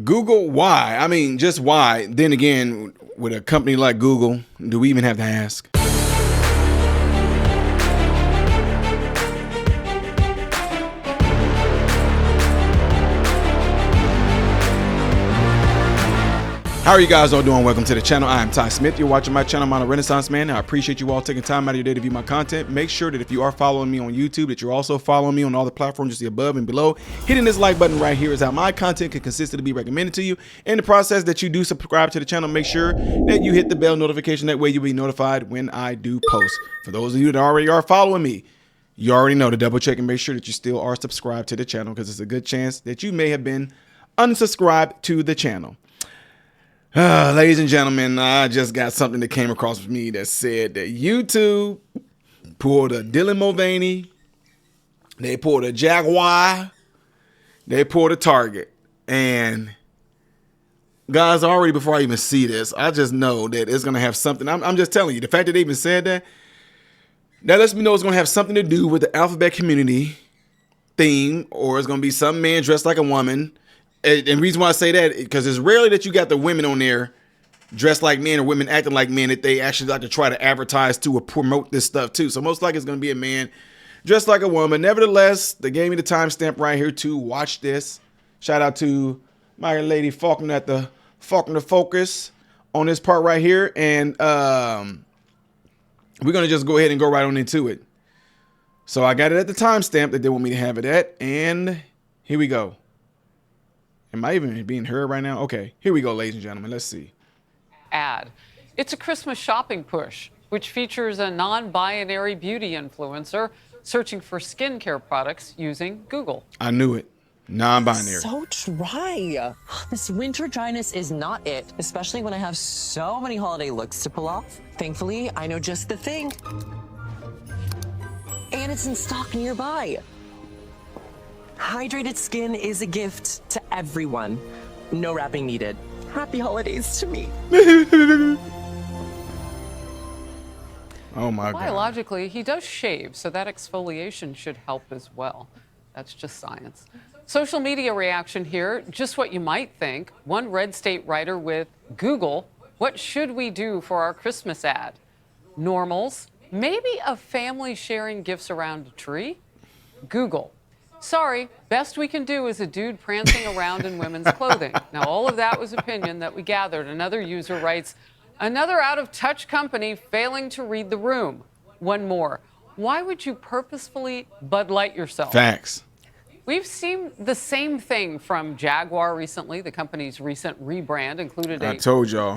Google, why? I mean, just why? Then again, with a company like Google, do we even have to ask? How are you guys all doing? Welcome to the channel. I am Ty Smith. You're watching my channel, I'm a Renaissance Man. I appreciate you all taking time out of your day to view my content. Make sure that if you are following me on YouTube, that you're also following me on all the platforms you see above and below. Hitting this like button right here is how my content can consistently be recommended to you. In the process that you do subscribe to the channel, make sure that you hit the bell notification. That way you'll be notified when I do post. For those of you that already are following me, you already know to double check and make sure that you still are subscribed to the channel, because it's a good chance that you may have been unsubscribed to the channel. Ladies and gentlemen, I just got something that came across with me that said that YouTube pulled a Dylan Mulvaney, they pulled a Jaguar, they pulled a Target. And guys, already before I even see this, I just know that it's going to have something. I'm just telling you, the fact that they even said that lets me know it's going to have something to do with the alphabet community theme, or it's going to be some man dressed like a woman. And the reason why I say that, because it's rarely that you got the women on there dressed like men or women acting like men that they actually like to try to advertise to or promote this stuff too. So most likely it's going to be a man dressed like a woman. Nevertheless, they gave me the timestamp right here to watch this. Shout out to my lady Faulkner at the Faulkner Focus on this part right here. And we're going to just go ahead and go right on into it. So I got it at the timestamp that they want me to have it at. And here we go. Am I even being heard right now? Okay, here we go, ladies and gentlemen. Let's see. Ad. It's a Christmas shopping push, which features a non-binary beauty influencer searching for skincare products using Google. I knew it. Non-binary. So dry. This winter dryness is not it, especially when I have so many holiday looks to pull off. Thankfully, I know just the thing. And it's in stock nearby. Hydrated skin is a gift to everyone. No wrapping needed. Happy holidays to me. Oh my God. Biologically, he does shave, so that exfoliation should help as well. That's just science. Social media reaction here, just what you might think. One Red State writer with Google, what should we do for our Christmas ad? Normals, maybe a family sharing gifts around a tree? Google, sorry, best we can do is a dude prancing around in women's clothing. Now, all of that was opinion that we gathered. Another user writes, another out-of-touch company failing to read the room. One more. Why would you purposefully Bud Light yourself? Facts. We've seen the same thing from Jaguar recently. The company's recent rebrand included a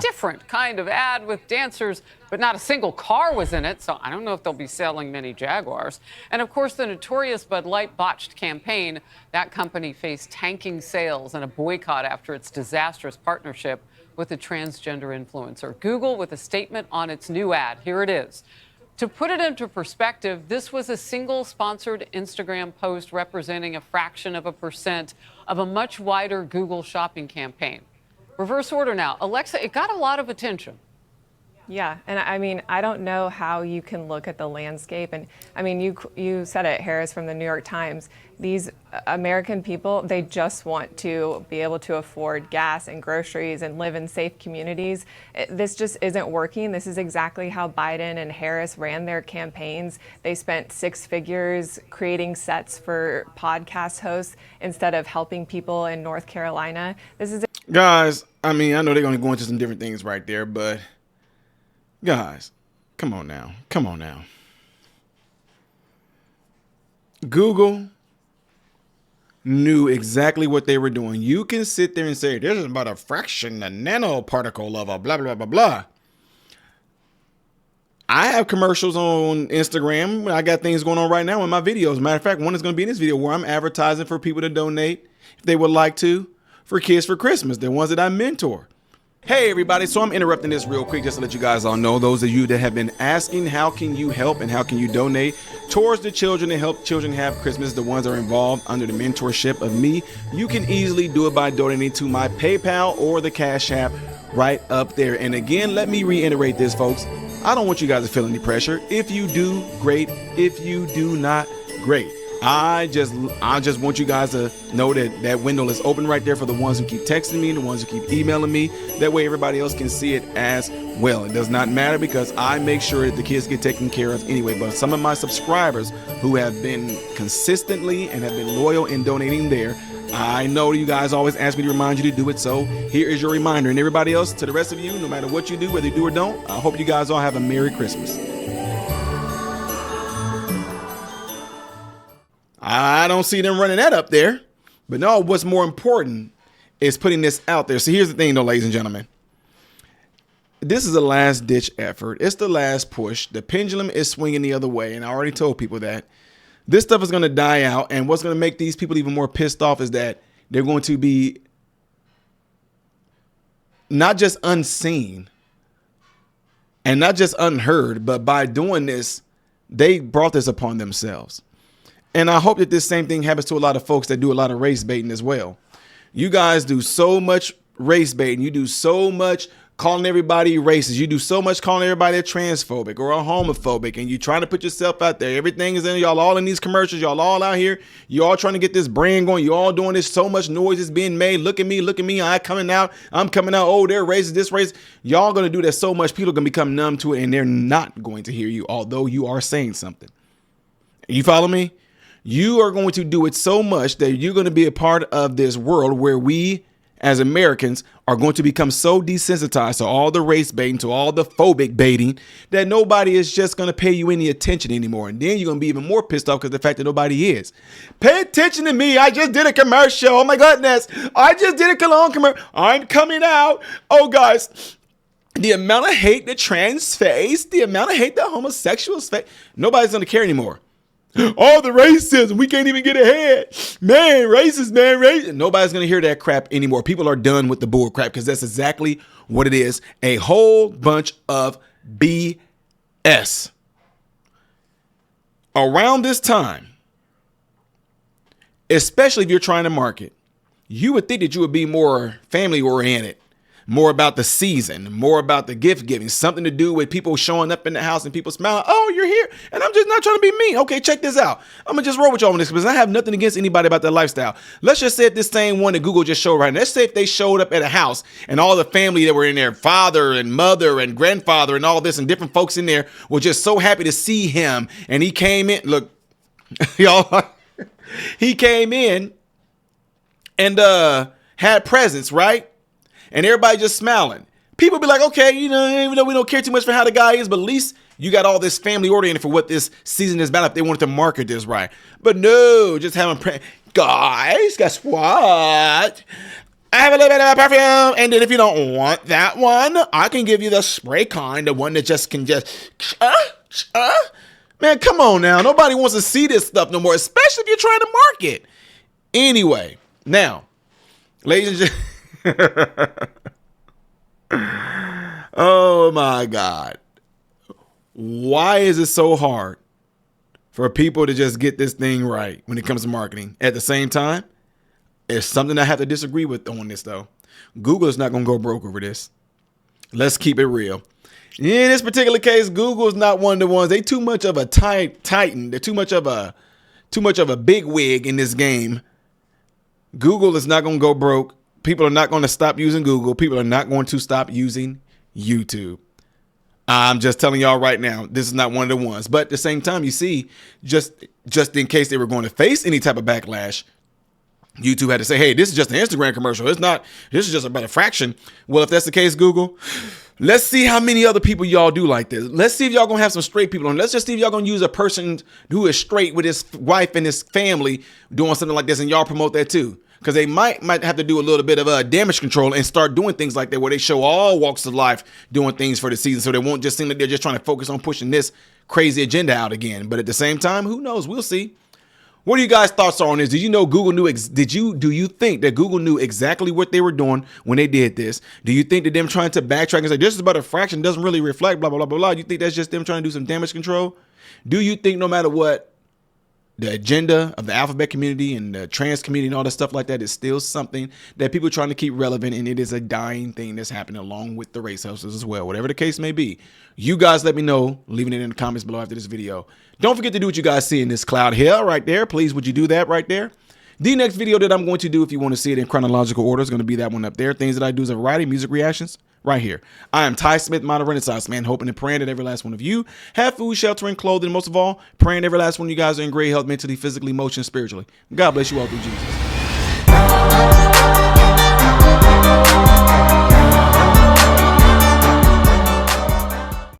different kind of ad with dancers, but not a single car was in it, so I don't know if they'll be selling many Jaguars. And of course, the notorious Bud Light botched campaign. That company faced tanking sales and a boycott after its disastrous partnership with a transgender influencer. Google with a statement on its new ad. Here it is. To put it into perspective, this was a single sponsored Instagram post representing a fraction of a percent of a much wider Google shopping campaign. Reverse order now. Alexa, it got a lot of attention. Yeah, and I mean, I don't know how you can look at the landscape. And I mean, you said it, Harris, from the New York Times. These American people, they just want to be able to afford gas and groceries and live in safe communities. This just isn't working. This is exactly how Biden and Harris ran their campaigns. They spent six figures creating sets for podcast hosts instead of helping people in North Carolina. This is Guys, I mean, I know they're going to go into some different things right there, but guys, come on now. Come on now. Google knew exactly what they were doing. You can sit there and say, this is about a fraction, a nanoparticle of a blah, blah, blah, blah. I have commercials on Instagram. I got things going on right now in my videos. Matter of fact, one is going to be in this video where I'm advertising for people to donate, if they would like to, for Kids for Christmas, the ones that I mentor. Hey everybody, so I'm interrupting this real quick just to let you guys all know, those of you that have been asking how can you help and how can you donate towards the children to help children have Christmas, the ones that are involved under the mentorship of me, you can easily do it by donating to my PayPal or the Cash App right up there. And again, let me reiterate this, folks. I don't want you guys to feel any pressure. If you do, great. If you do not, great. I just want you guys to know that window is open right there for the ones who keep texting me, the ones who keep emailing me. That way everybody else can see it as well. It does not matter because I make sure that the kids get taken care of anyway. But some of my subscribers who have been consistently and have been loyal in donating there, I know you guys always ask me to remind you to do it. So here is your reminder. And everybody else, to the rest of you, no matter what you do, whether you do or don't, I hope you guys all have a Merry Christmas. I don't see them running that up there. But no, what's more important is putting this out there. So here's the thing, though, ladies and gentlemen. This is a last-ditch effort. It's the last push. The pendulum is swinging the other way, and I already told people that. This stuff is going to die out, and what's going to make these people even more pissed off is that they're going to be not just unseen and not just unheard, but by doing this, they brought this upon themselves. And I hope that this same thing happens to a lot of folks that do a lot of race baiting as well. You guys do so much race baiting. You do so much calling everybody racist. You do so much calling everybody a transphobic or a homophobic. And you trying to put yourself out there. Everything is in y'all all in these commercials. Y'all all out here. You all trying to get this brand going. You all doing this. So much noise is being made. Look at me. Look at me. I'm coming out. Oh, they're racist. This race. Y'all going to do that so much. People are going to become numb to it. And they're not going to hear you. Although you are saying something. You follow me? You are going to do it so much that you're going to be a part of this world where we as Americans are going to become so desensitized to all the race baiting, to all the phobic baiting, that nobody is just going to pay you any attention anymore. And then you're going to be even more pissed off because of the fact that nobody is. Pay attention to me. I just did a commercial. Oh my goodness. I just did a cologne commercial. I'm coming out. Oh, guys. The amount of hate the trans face, the amount of hate the homosexuals face, nobody's going to care anymore. All the racism, we can't even get ahead. Man, racist, man, racist. Nobody's going to hear that crap anymore. People are done with the bull crap because that's exactly what it is. A whole bunch of BS. Around this time, especially if you're trying to market, you would think that you would be more family oriented. More about the season, more about the gift giving, something to do with people showing up in the house and people smiling. Oh, you're here. And I'm just not trying to be mean. Okay, check this out. I'm going to just roll with y'all on this because I have nothing against anybody about their lifestyle. Let's just say if this same one that Google just showed right now, let's say if they showed up at a house and all the family that were in there, father and mother and grandfather and all this and different folks in there were just so happy to see him. And he came in. Look, y'all, he came in and had presents, right? And everybody just smiling. People be like, okay, even though we don't care too much for how the guy is, but at least you got all this family oriented for what this season is about if they wanted to market this right. But no, just having guys, guess what? I have a little bit of a perfume. And then if you don't want that one, I can give you the spray kind, the one that just can just, man, come on now. Nobody wants to see this stuff no more, especially if you're trying to market. Anyway, now, ladies and gentlemen, oh my God. Why is it so hard for people to just get this thing right when it comes to marketing? At the same time, it's something I have to disagree with on this though. Google is not going to go broke over this. Let's keep it real. In this particular case, Google is not one of the ones. They too much of a titan. They're too much of a big wig in this game. Google is not going to go broke. People are not going to stop using Google. People are not going to stop using YouTube. I'm just telling y'all right now, this is not one of the ones. But at the same time, you see, just in case they were going to face any type of backlash, YouTube had to say, hey, this is just an Instagram commercial. This is just about a fraction. Well, if that's the case, Google, let's see how many other people y'all do like this. Let's see if y'all going to have some straight people on. Let's just see if y'all going to use a person who is straight with his wife and his family doing something like this and y'all promote that too. Because they might have to do a little bit of damage control and start doing things like that where they show all walks of life doing things for the season so they won't just seem like they're just trying to focus on pushing this crazy agenda out again. But at the same time, who knows? We'll see. What are you guys' thoughts on this? Did you know Google knew? Do you think that Google knew exactly what they were doing when they did this? Do you think that them trying to backtrack and say this is about a fraction doesn't really reflect blah, blah, blah, blah, blah? You think that's just them trying to do some damage control? Do you think no matter what, the agenda of the alphabet community and the trans community and all that stuff like that is still something that people are trying to keep relevant, and it is a dying thing that's happening along with the race hustlers as well. Whatever the case may be, you guys let me know, leaving it in the comments below after this video. Don't forget to do what you guys see in this cloud here right there. Please, would you do that right there? The next video that I'm going to do, if you want to see it in chronological order, is going to be that one up there. Things that I do as a variety, music reactions, right here. I am Ty Smith, Modern Renaissance Man, hoping and praying that every last one of you have food, shelter, and clothing. Most of all, praying every last one of you guys are in great health, mentally, physically, emotionally, spiritually. God bless you all through Jesus.